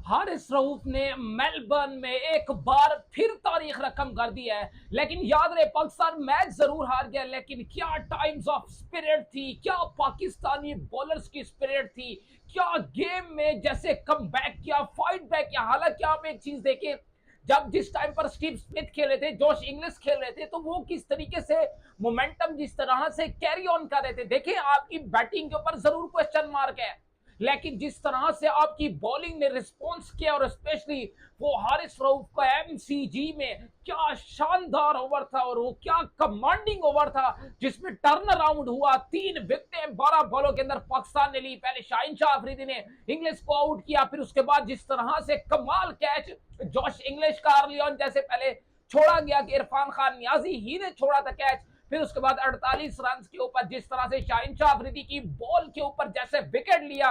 हारिस रऊफ ने मेलबर्न में एक बार फिर तारीख रकम कर दी है। लेकिन याद रहे, पाकिस्तान मैच जरूर हार गया, लेकिन क्या टाइम्स ऑफ स्पिरिट थी, क्या पाकिस्तानी बॉलर्स की स्पिरिट थी, क्या गेम में जैसे कम बैक किया, फाइट बैक किया। हालांकि आप एक चीज देखें, जब जिस टाइम पर स्टीव स्मिथ खेल रहे थे, जोश इंग्लिश खेल रहे थे, तो वो किस तरीके से मोमेंटम जिस तरह से कैरी ऑन कर रहे थे। देखिए, आपकी बैटिंग के ऊपर जरूर क्वेश्चन मार्क है, लेकिन जिस तरह से आपकी बॉलिंग ने रिस्पॉन्स किया, और स्पेशली वो हारिस रऊफ का एमसीजी में क्या शानदार ओवर था, और वो क्या कमांडिंग ओवर था जिसमें टर्न अराउंड हुआ। 3 विकेटें 12 बॉलों के अंदर पाकिस्तान ने ली। पहले शाहीन शाह अफरीदी ने इंग्लिश को आउट किया, फिर उसके बाद जिस तरह से कमाल कैच जोश इंग्लिश का अर्ली ऑन जैसे पहले छोड़ा गया कि इरफान खान नियाजी ही ने छोड़ा था कैच, फिर उसके बाद 48 रन के ऊपर जिस तरह से शाहीन शाह अफरीदी की बॉल के ऊपर जैसे विकेट लिया,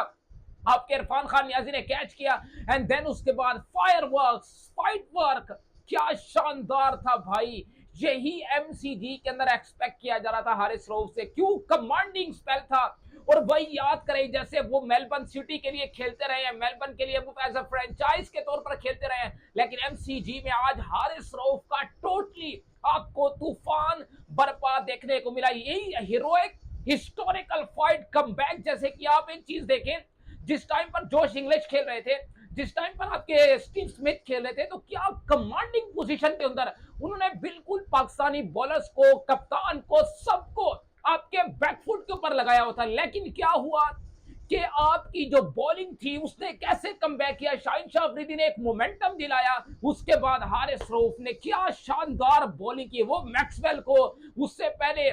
आपके इरफान खान नियाजी ने कैच किया, एंड देन उसके बाद फायर वर्क, फाइट वर्क, क्या शानदार था भाई। यही एमसीजी के अंदर एक्सपेक्ट किया जा रहा था हारिस रऊफ से। क्यों कमांडिंग स्पेल था। और वही याद करें, जैसे वो मेलबर्न सिटी के लिए खेलते रहे हैं, मेलबर्न के लिए वो एज अ फ्रेंचाइज के तौर पर खेलते रहे हैं, लेकिन एमसीजी में आज हारिस रऊफ का टोटली आपको तूफान बर्पा देखने को मिला। यही हीरोइक हिस्टोरिकल फाइट कमबैक। जैसे कि आप एक चीज देखें, जिस टाइम पर जोश इंग्लिश खेल रहे थे, जिस टाइम पर आपके स्टीव स्मिथ खेल रहे थे, तो क्या कमांडिंग पोजीशन के अंदर उन्होंने बिल्कुल पाकिस्तानी बॉलर्स को, कप्तान को, सबको आपके बैकफुट के ऊपर लगाया होता। लेकिन क्या हुआ कि आपकी जो बॉलिंग थी उसने कैसे कमबैक किया। शाहीन शाह अफरीदी ने एक मोमेंटम दिलाया, उसके बाद हारिस रऊफ ने क्या शानदार बॉलिंग की। वो मैक्सवेल को, उससे पहले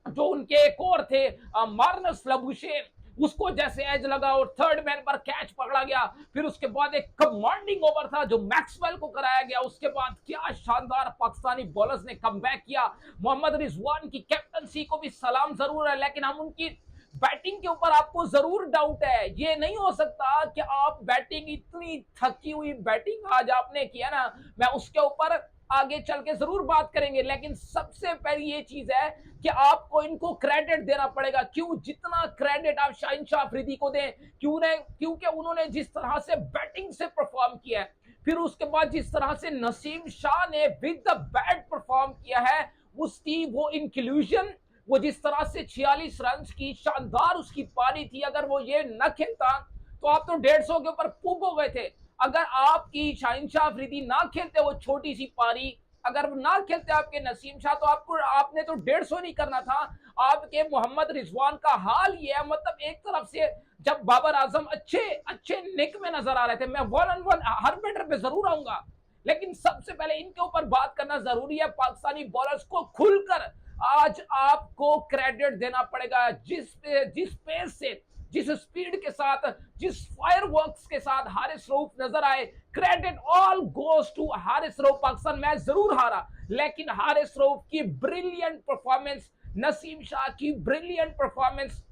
जो उनके एक और थे मार्नस लबुशेन, उसको जैसे एज लगा और थर्ड मैन पर कैच पकड़ा गया। फिर उसके बाद एक कमांडिंग ओवर था जो मैक्सवेल को कराया गया। उसके बाद क्या शानदार पाकिस्तानी बॉलर्स ने कमबैक किया। मोहम्मद रिजवान की कैप्टनसी को भी सलाम जरूर है, लेकिन हम उनकी बैटिंग के ऊपर आपको जरूर डाउट है। ये नहीं हो सकता कि आप बैटिंग, इतनी थकी हुई बैटिंग आज आपने किया ना, मैं उसके ऊपर आगे चल के जरूर बात करेंगे, लेकिन सबसे पहली ये चीज है कि आपको इनको क्रेडिट देना पड़ेगा। क्यों, जितना क्रेडिट आप शाहीन शाह अफरीदी को दें, क्यों नहीं, क्योंकि उन्होंने जिस तरह से बैटिंग से परफॉर्म किया है, फिर उसके बाद जिस तरह से नसीम शाह ने विद द बैट परफॉर्म किया है, उसकी वो इंक्लूजन, वो जिस तरह से 46 रन की शानदार उसकी पारी थी, अगर वो ये न खेलता तो आप तो 150 के ऊपर पूप हो गए थे। अगर आपकी शाहीन शाह अफरीदी ना खेलते वो छोटी सी पारी, अगर ना खेलते आपके नसीम शाह, तो आपको, आपने तो 150 नहीं करना था। आपके मोहम्मद रिजवान का हाल ये है, मतलब एक तरफ से जब बाबर आजम अच्छे अच्छे निक में नजर आ रहे थे, मैं 1-on-1 हर बैटर पे जरूर आऊंगा, लेकिन सबसे पहले इनके ऊपर बात करना जरूरी है। पाकिस्तानी बॉलर्स को खुलकर आज आपको क्रेडिट देना पड़ेगा। जिस पेस से, जिस स्पीड के साथ, जिस फायरवर्क्स के साथ हारिस रऊफ नजर आए, credit all goes to Haris Rauf. Pakistan match जरूर हारा, लेकिन हारिस रऊफ की ब्रिलियंट परफॉर्मेंस, नसीम शाह की brilliant performance,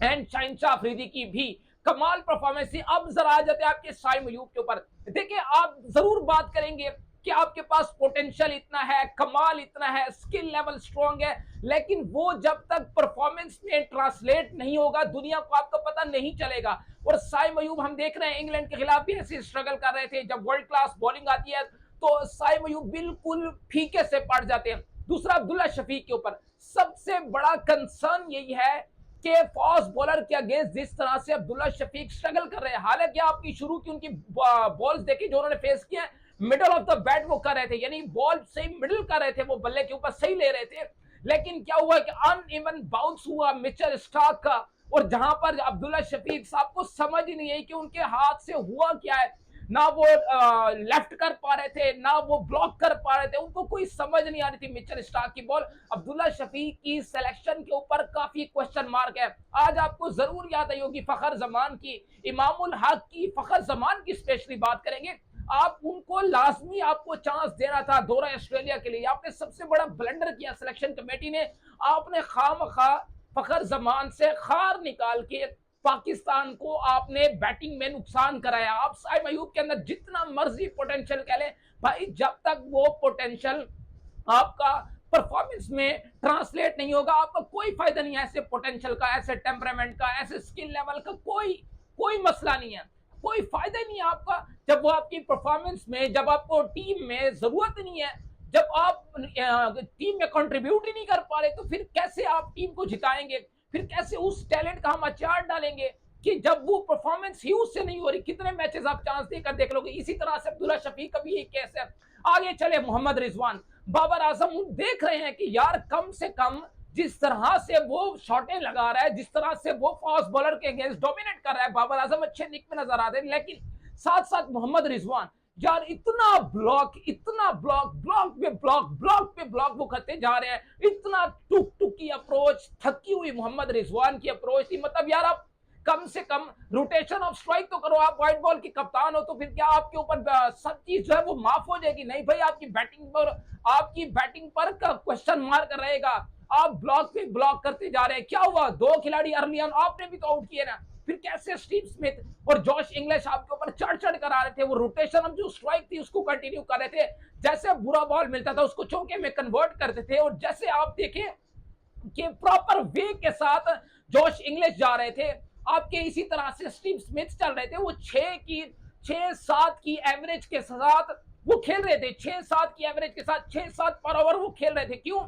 and Shaheen Shah Afridi की भी कमाल परफॉर्मेंस थी। अब जरा आ जाते हैं आपके शाइम अयूब के ऊपर। देखिए, आप जरूर बात करेंगे कि आपके पास पोटेंशियल इतना है, कमाल इतना है, स्किल लेवल स्ट्रांग है, लेकिन वो जब तक परफॉर्मेंस में ट्रांसलेट नहीं होगा, दुनिया को आपको पता नहीं चलेगा। और शाइम अयूब हम देख रहे हैं इंग्लैंड के खिलाफ भी ऐसे स्ट्रगल कर रहे थे। जब वर्ल्ड क्लास बॉलिंग आती है तो शाइम अयूब बिल्कुल फीके से पड़ जाते हैं। दूसरा, अब्दुल्ला शफीक के ऊपर सबसे बड़ा कंसर्न यही है कि फास्ट बॉलर के अगेंस्ट जिस तरह से अब्दुल्ला शफीक स्ट्रगल कर रहे हैं। हालांकि आपकी शुरू की उनकी बॉल्स देखी जो उन्होंने फेस किया, मिडल ऑफ द बैट वो कर रहे थे, यानी बॉल सही मिडिल कर रहे थे, वो बल्ले के ऊपर सही ले रहे थे। लेकिन क्या हुआ कि अनइवन बाउंस हुआ मिचेल स्टार्क का, और जहां पर अब्दुल्ला शफीक साहब को समझ ही नहीं आई कि उनके हाथ से हुआ क्या है। ना वो लेफ्ट कर पा रहे थे, ना वो ब्लॉक कर पा रहे थे, उनको कोई समझ नहीं आ रही थी मिचेल स्टार्क की बॉल। अब्दुल्ला शफीक की सिलेक्शन के ऊपर काफी क्वेश्चन मार्क है। आज आपको जरूर याद आई होगी फखर जमान की, इमामुल हक की, फखर जमान की स्पेशली बात करेंगे। आप उनको लाजमी आपको चांस देना था दौरा ऑस्ट्रेलिया के लिए। आपने सबसे बड़ा ब्लंडर किया सिलेक्शन कमेटी ने, आपने खामखा फखर जमान से खार निकाल के पाकिस्तान को आपने बैटिंग में नुकसान कराया। आप शाइम अयूब के अंदर जितना मर्जी पोटेंशियल कह लें भाई, जब तक वो पोटेंशियल आपका परफॉर्मेंस में ट्रांसलेट नहीं होगा, आपका कोई फायदा नहीं है। ऐसे पोटेंशियल का, ऐसे टेम्परामेंट का, ऐसे स्किल लेवल का कोई कोई मसला नहीं है। कोई फायदा ही नहीं है आपका। जब वो आपकी परफॉर्मेंस में, जब आपको टीम में जरूरत नहीं है, जब आप टीम में कंट्रीब्यूट ही नहीं कर पा रहे, तो फिर कैसे आप टीम को जिताएंगे? फिर कैसे उस टैलेंट का हम अचार डालेंगे कि जब वो परफॉर्मेंस ही उससे नहीं हो रही? कितने मैचेस आप चांस देकर देख लोगे। इसी तरह से अब्दुल्ला शफीक का भी ये केस है। आगे चले मोहम्मद रिजवान, बाबर आजम देख रहे हैं कि यार कम से कम जिस तरह से वो शॉटें लगा रहा है, जिस तरह से वो फास्ट बॉलर के अगेंस्ट डोमिनेट कर रहा है, बाबर आजम अच्छे निक में नजर आते हैं, लेकिन साथ साथ मोहम्मद रिजवान यार इतना ब्लॉक, इतना ब्लॉक, ब्लॉक पे ब्लॉक, ब्लॉक पे ब्लॉक वो करते जा रहे हैं। इतना टुक टुक की अप्रोच, थकी हुई मोहम्मद रिजवान की अप्रोच थी। मतलब यार आप कम से कम रोटेशन ऑफ स्ट्राइक तो करो। आप व्हाइट बॉल के कप्तान हो, तो फिर क्या आपके ऊपर सब चीज जो है वो माफ हो जाएगी? नहीं भाई, आपकी बैटिंग पर क्वेश्चन मार्क रहेगा। आप ब्लॉक पे ब्लॉक करते जा रहे हैं। क्या हुआ? 2 खिलाड़ी अर्ली ऑन आपने भी तो आउट किए ना। फिर कैसे स्टीव स्मिथ और जॉश इंग्लिश आपके ऊपर चढ़ चढ़ कर आ रहे थे? वो रोटेशन ऑफ जो स्ट्राइक थी उसको कंटिन्यू कर रहे थे। जैसे बुरा बॉल मिलता था उसको चौके में कन्वर्ट करते थे। और जैसे आप देखें कि प्रॉपर वे के साथ जॉश इंग्लिश जा रहे थे, आपके इसी तरह से स्टीव स्मिथ चल रहे थे। वो 6-7 की एवरेज के साथ वो खेल रहे थे। 6-7 की एवरेज के साथ 6-7 पर ओवर वो खेल रहे थे। क्यों?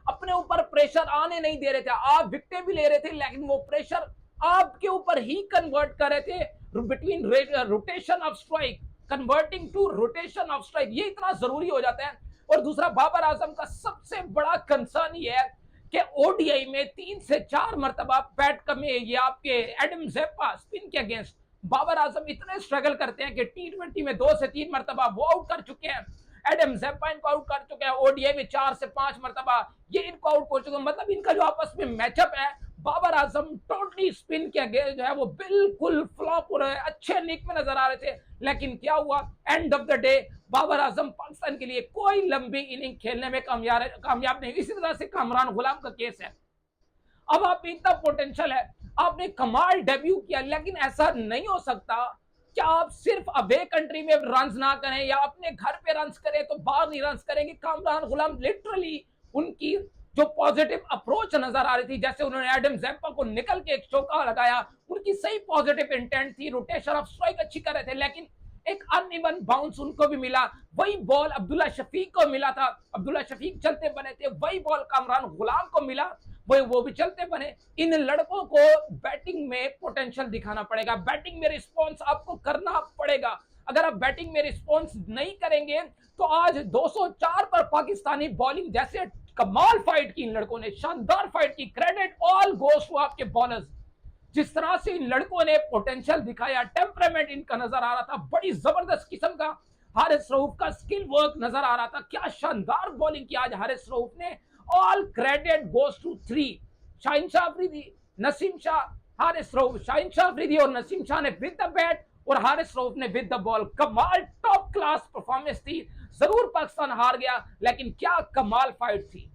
अपने ऊपर प्रेशर आने नहीं दे रहे थे। आप विकेटें भी ले रहे थे, लेकिन वो प्रेशर आपके ऊपर ही कन्वर्ट कर रहे थे। Between rotation of strike, converting to rotation of strike, ये इतना जरूरी हो जाता है। और दूसरा, बाबर आजम का सबसे बड़ा कंसर्न ये है कि ओडीआई में 3 से 4 मरतबा बैट कमे ये आपके एडम ज़ेप्पा स्पिन के अगेंस्ट। बाबर आजम इतने स्ट्रगल करते हैं कि टी20 में 2 से 3 मरतबा वो आउट कर चुके हैं। एडम ज़ेप्पा इनको आउट कर चुके हैं। ओडीआई में 4 से 5 मरतबा ये इनको आउट कर चुके हैं। मतलब इनका जो आपस में मैचअप है, बाबर आजम टोटली स्पिन के अगेंस्ट जो है वो बिल्कुल फ्लॉप हो रहे हैं। अच्छे निक में नजर आ रहे थे, लेकिन क्या हुआ? End of the day Babar Azam Pakistan के लिए कोई लंबी इनिंग खेलने में कामयाब नहीं। इसी तरह से कामरान गुलाम का केस है। अब आप इतना पोटेंशियल है, आपने कमाल डेब्यू किया, लेकिन ऐसा नहीं हो सकता क्या आप सिर्फ अवे कंट्री में रन्स ना करें या अपने घर पे रन्स करें तो बाहर नहीं रन्स करेंगे। कामरान गुलाम लिटरली उनकी जो पॉजिटिव अप्रोच नजर आ रही थी, जैसे उन्होंने एडम ज़ेप्पा को निकल के एक चौका लगाया, उनकी सही पॉजिटिव इंटेंट थी, रोटेशन ऑफ स्ट्राइक अच्छी कर रहे थे, लेकिन एक अनइवन बाउंस उनको भी मिला। वही बॉल अब्दुल्ला शफीक को मिला था, अब्दुल्ला शफीक चलते बने थे। वही बॉल कामरान गुलाम को मिला, वो भी चलते बने। इन लड़कों को बैटिंग में पोटेंशियल दिखाना पड़ेगा, बैटिंग में रिस्पॉन्स आपको करना पड़ेगा। अगर आप बैटिंग में रिस्पॉन्स नहीं करेंगे तो आज 204 पर पाकिस्तानी बॉलिंग जैसे कमाल फाइट की इन लड़कों ने, शानदार फाइट की। क्रेडिट ऑल गोस टू आपके बॉलर्स। जिस तरह से इन लड़कों ने पोटेंशियल दिखाया, टेम्परामेंट इनका नजर आ रहा था, बड़ी जबरदस्त किस्म का हारिस रऊफ का स्किल वर्क नजर आ रहा था। क्या शानदार बॉलिंग की आज हारिस रऊफ ने। All credit goes to 3, Shaheen Shah Afridi, Naseem Shah, Haris Rauf. Shaheen Shah Afridi और नसीम शाह ने विद द बैट और हारिस रऊफ ने विद द बॉल कमाल टॉप क्लास परफॉर्मेंस थी। जरूर पाकिस्तान हार गया, लेकिन क्या कमाल फाइट थी।